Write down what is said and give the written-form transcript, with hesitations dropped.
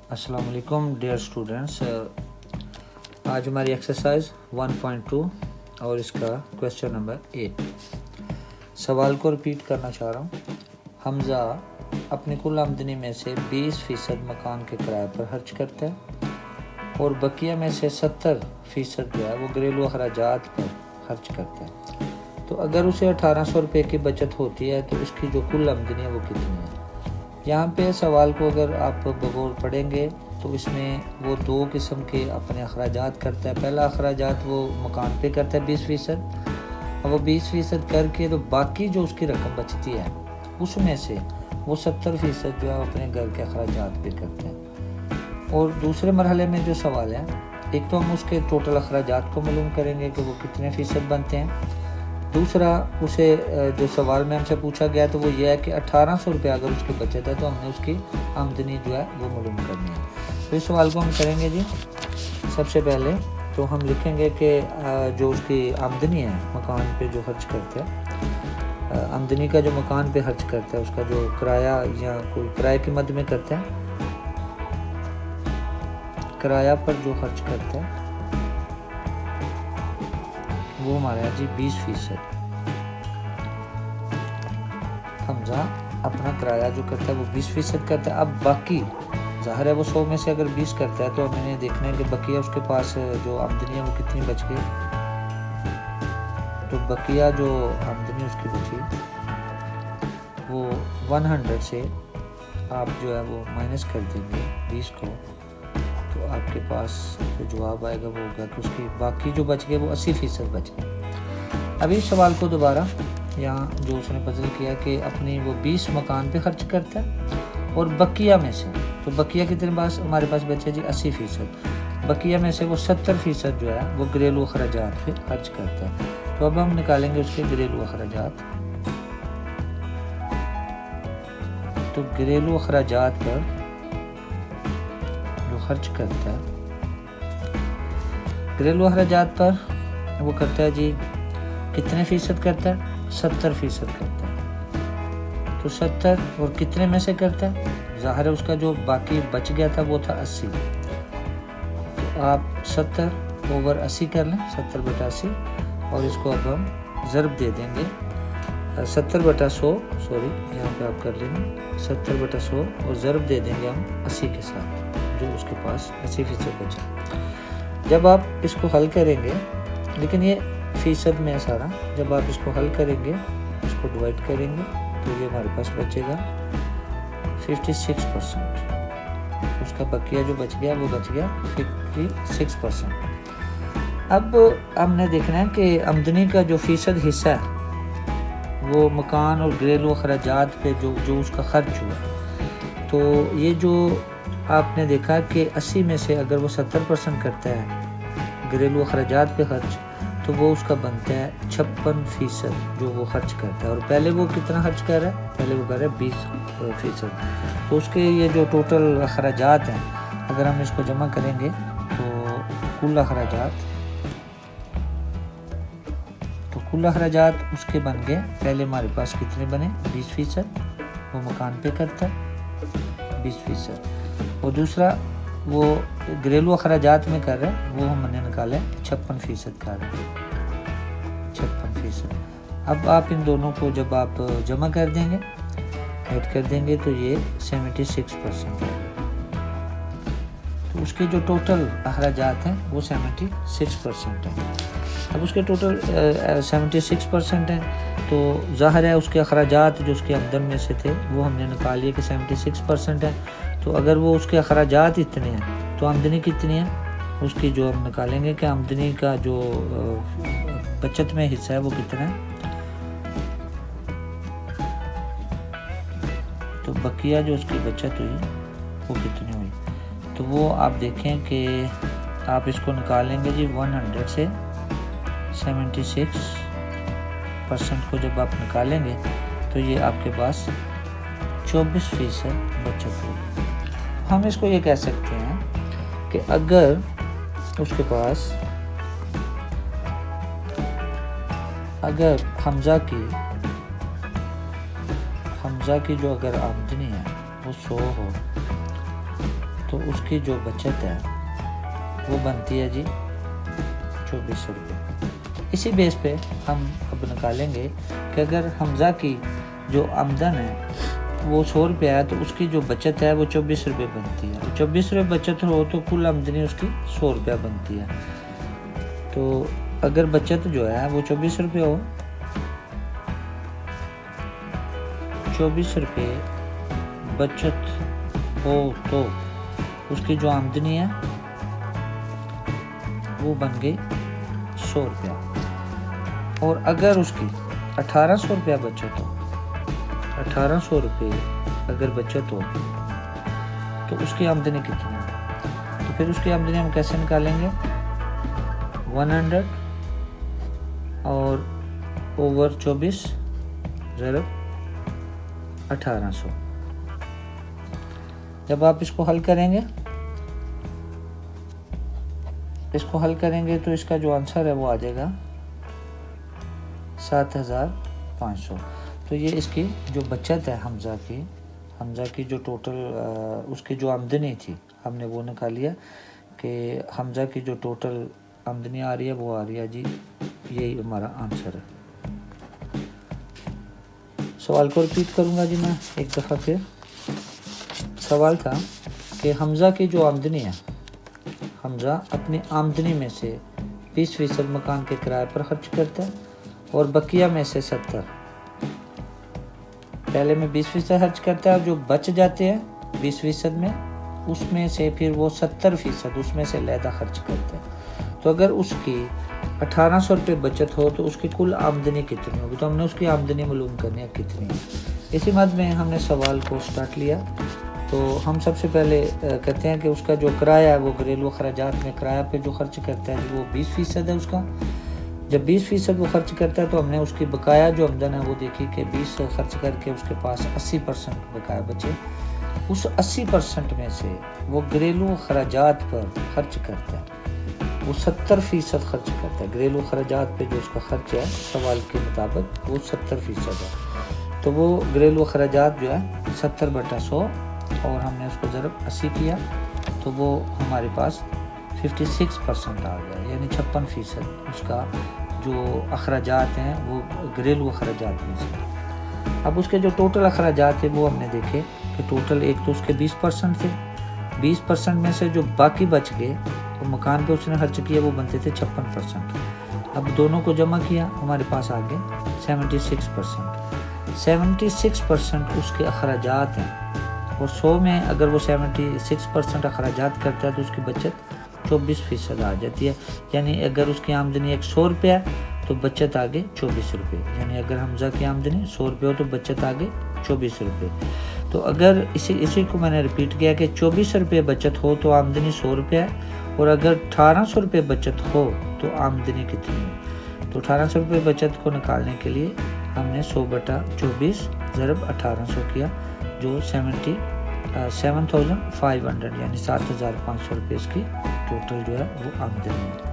अस्सलाम वालेकुम dear students. आज हमारी एक्सरसाइज 1.2 और इसका क्वेश्चन नंबर 8। सवाल को रिपीट करना चाह रहा हूँ। हमज़ा अपनी कुल आमदनी में से 20% मकान के किराए पर खर्च करता है और बकिया में से 70% जो है वो घरेलू अखराजात पर खर्च करता है। तो अगर उसे 1800 रुपये की बचत होती है तो उसकी जो कुल आमदनी है वो कितनी है। यहाँ पे सवाल को अगर आप बगौर पढ़ेंगे तो इसमें वो दो किस्म के अपने अखराजात करता है। पहला अखराजात वो मकान पे करता है 20%, और वो 20% करके तो बाकी जो उसकी रकम बचती है उसमें से वो 70% जो है अपने घर के अखराजात पे करते हैं। और दूसरे मरहले में जो सवाल है, एक तो हम उसके टोटल अखराजात को मालूम करेंगे कि वो कितने फ़ीसद बनते हैं। दूसरा उसे जो सवाल में हमसे पूछा गया तो वो ये है कि 1800 रुपये अगर उसकी बचत है तो हमने उसकी आमदनी जो है वो मालूम करनी है। तो इस सवाल को हम करेंगे जी। सबसे पहले तो हम लिखेंगे कि जो उसकी आमदनी है मकान पे जो खर्च करता है, आमदनी का जो मकान पे खर्च करता है उसका जो किराया या कोई किराए की मद में करता है, किराया पर जो खर्च करता है वो हमारा है जी 20%। हमजा अपना किराया जो करता है वो 20% करता है। अब बाकी ज़ाहिर है वो 100 में से अगर 20 करता है तो हमें देखना है कि बकिया उसके पास जो आमदनी है वो कितनी बच गई। तो बकिया जो आमदनी उसकी बची वो 100 से आप जो है वो माइनस कर देंगे 20 को, तो आपके पास जो जवाब आएगा वो होगा कि उसकी बाकी जो बच गए वो 80% बच गए। अभी इस सवाल को दोबारा यहाँ जो उसने पजल किया कि अपनी वो 20 मकान पे खर्च करता है और बकिया में से, तो बकिया कितने पास हमारे पास बचे जी 80%। बकिया में से वो 70% जो है वो घरेलू अखराजात पे खर्च करता है। तो अब हम निकालेंगे उसके घरेलू अखराजात। तो घरेलू अखराजात पर जो खर्च करता है, घरेलू अखराजात पर वो करता है जी कितने फ़ीसद करता है, 70% करता है। तो 70 और कितने में से करता है, ज़ाहिर है उसका जो बाकी बच गया था वो था 80। तो आप 70/80 कर लें, 70/80, और इसको अब हम ज़रब दे देंगे 70/100, सॉरी यहाँ पे आप कर लेंगे 70/100 और ज़रब दे देंगे हम 80 के साथ जो उसके पास 80% बचा। जब आप इसको हल करेंगे, लेकिन ये फ़ीसद में है सारा, जब आप इसको हल करेंगे, इसको डिवाइड करेंगे तो ये हमारे पास बचेगा 56%। उसका बकिया जो बच गया वो बच गया 56%। अब हमने देखना है कि आमदनी का जो फ़ीसद हिस्सा है वो मकान और घरेलू अखराजात पे जो उसका खर्च हुआ। तो ये जो आपने देखा कि 80 में से अगर वो 70% करता है घरेलू अखराजात पे खर्च, तो वो उसका बनता है 56% जो वो खर्च करता है। और पहले वो कितना खर्च कर रहा है, पहले वो कर रहा है 20%। तो उसके ये जो टोटल अखराजात हैं अगर हम इसको जमा करेंगे तो कुल अखराजात उसके बन गए। पहले हमारे पास कितने बने, 20%, वो मकान पे करता है 20%, और दूसरा वो घरेलू अखराजात में कर रहे हैं वो हमने निकाला 56% कर रहे हैं 56%। अब आप इन दोनों को जब आप जमा कर देंगे, ऐड कर देंगे तो ये 76% है। तो उसके जो टोटल अखराजात हैं वो 76% हैं। अब उसके टोटल 76% हैं तो ज़ाहिर है उसके अखराजात जो उसके आमदन में से थे वो हमने निकाल लिए कि 76% है। तो अगर वो उसके अखराजात इतने हैं तो आमदनी कितनी है उसकी, जो हम निकालेंगे कि आमदनी का जो बचत में हिस्सा है वो कितना है। तो बकिया जो उसकी बचत हुई वो कितनी हुई, तो वो आप देखें कि आप इसको निकालेंगे जी 100 से 76% को जब आप निकालेंगे तो ये आपके पास 24% बचत होगी। हम इसको ये कह सकते हैं कि अगर उसके पास, अगर हमजा की जो अगर आमदनी है वो 100 हो تو اس کی جو بچت ہے وہ بنتی ہے جی 24 روپے۔ اسی بیس پہ ہم اب نکالیں گے کہ اگر حمزہ کی جو آمدن ہے وہ 100 روپیہ ہے تو اس کی جو بچت ہے وہ 24 روپے بنتی ہے۔ 24 روپے بچت ہو تو کل آمدنی اس کی 100 روپیہ بنتی ہے۔ تو اگر بچت جو ہے وہ 24 روپے ہو، 24 روپے بچت ہو تو اس کی جو آمدنی ہے وہ بن گئی 100 روپیہ۔ اور اگر اس کی 1800 روپیہ بچت ہو، 1800 روپے اگر بچت ہو تو اس کی آمدنی کتنی ہے؟ تو پھر اس کی آمدنی ہم کیسے نکالیں گے؟ 100 اور اوور 24 ضرب 1800۔ جب آپ اس کو حل کریں گے تو اس کا جو آنسر ہے وہ آ جائے گا 7500۔ تو یہ اس کی جو بچت ہے حمزہ کی جو ٹوٹل اس کی جو آمدنی تھی ہم نے وہ نکالی ہے کہ حمزہ کی جو ٹوٹل آمدنی آ رہی ہے وہ آ رہی ہے جی، یہی ہمارا آنسر ہے۔ سوال کو ریپیٹ کروں گا جی میں ایک دفعہ پھر۔ سوال تھا کہ حمزہ کی جو آمدنی ہے، حمزہ اپنی آمدنی میں سے 20% مکان کے کرائے پر خرچ کرتا ہے اور بقیہ میں سے 70، پہلے میں 20% خرچ کرتا ہے اور جو بچ جاتے ہیں 20% میں، اس میں سے پھر وہ 70% اس میں سے علیحدہ خرچ کرتا ہے۔ تو اگر اس کی 1800 روپے بچت ہو تو اس کی کل آمدنی کتنی ہوگی؟ تو ہم نے اس کی آمدنی معلوم کرنی ہے کتنی ہے۔ اسی مد میں ہم نے سوال کو سٹارٹ لیا۔ تو ہم سب سے پہلے کہتے ہیں کہ اس کا جو کرایہ ہے وہ گھریلو اخراجات میں کرایہ پہ جو خرچ کرتا ہے وہ 20% ہے اس کا۔ جب 20% وہ خرچ کرتا ہے تو ہم نے اس کی بقایا جو آمدن ہے وہ دیکھی کہ 20 خرچ کر کے اس کے پاس 80% بقایا بچے۔ اس 80% میں سے وہ گھریلو اخراجات پر خرچ کرتا ہے، وہ 70% خرچ کرتا ہے۔ گھریلو اخراجات پہ جو اس کا خرچ ہے سوال کے مطابق وہ 70% ہے۔ تو وہ گھریلو اخراجات جو ہے 70/100 اور ہم نے اس کو ضرب 80 کیا تو وہ ہمارے پاس 56% آ گیا، یعنی 56% اس کا جو اخراجات ہیں وہ گھریلو اخراجات میں سے۔ اب اس کے جو ٹوٹل اخراجات ہیں وہ ہم نے دیکھے کہ ٹوٹل ایک تو اس کے 20% تھے، 20% میں سے جو باقی بچ گئے وہ مکان پہ اس نے خرچ کیا وہ بنتے تھے 56%۔ اب دونوں کو جمع کیا ہمارے پاس آ گئے 76%۔ 76% اس کے اخراجات ہیں اور 100 میں اگر وہ 76% اخراجات کرتا ہے تو اس کی بچت 24% آ جاتی ہے، یعنی اگر اس کی آمدنی 100 روپیہ تو بچت آگے 24 روپے، یعنی اگر حمزہ کی آمدنی 100 روپے ہو تو بچت آگے 24 روپے۔ تو اگر اسی کو میں نے ریپیٹ کیا کہ 24 روپے بچت ہو تو آمدنی 100 روپے ہے، اور اگر 1800 روپے بچت ہو تو آمدنی کتنی ہے؟ تو 1800 روپے بچت کو نکالنے کے لیے ہم نے 100/24 ضرب 1800 کیا جو 7500 یعنی 7500 روپے اس کی ٹوٹل جو ہے وہ آمدنی ہے۔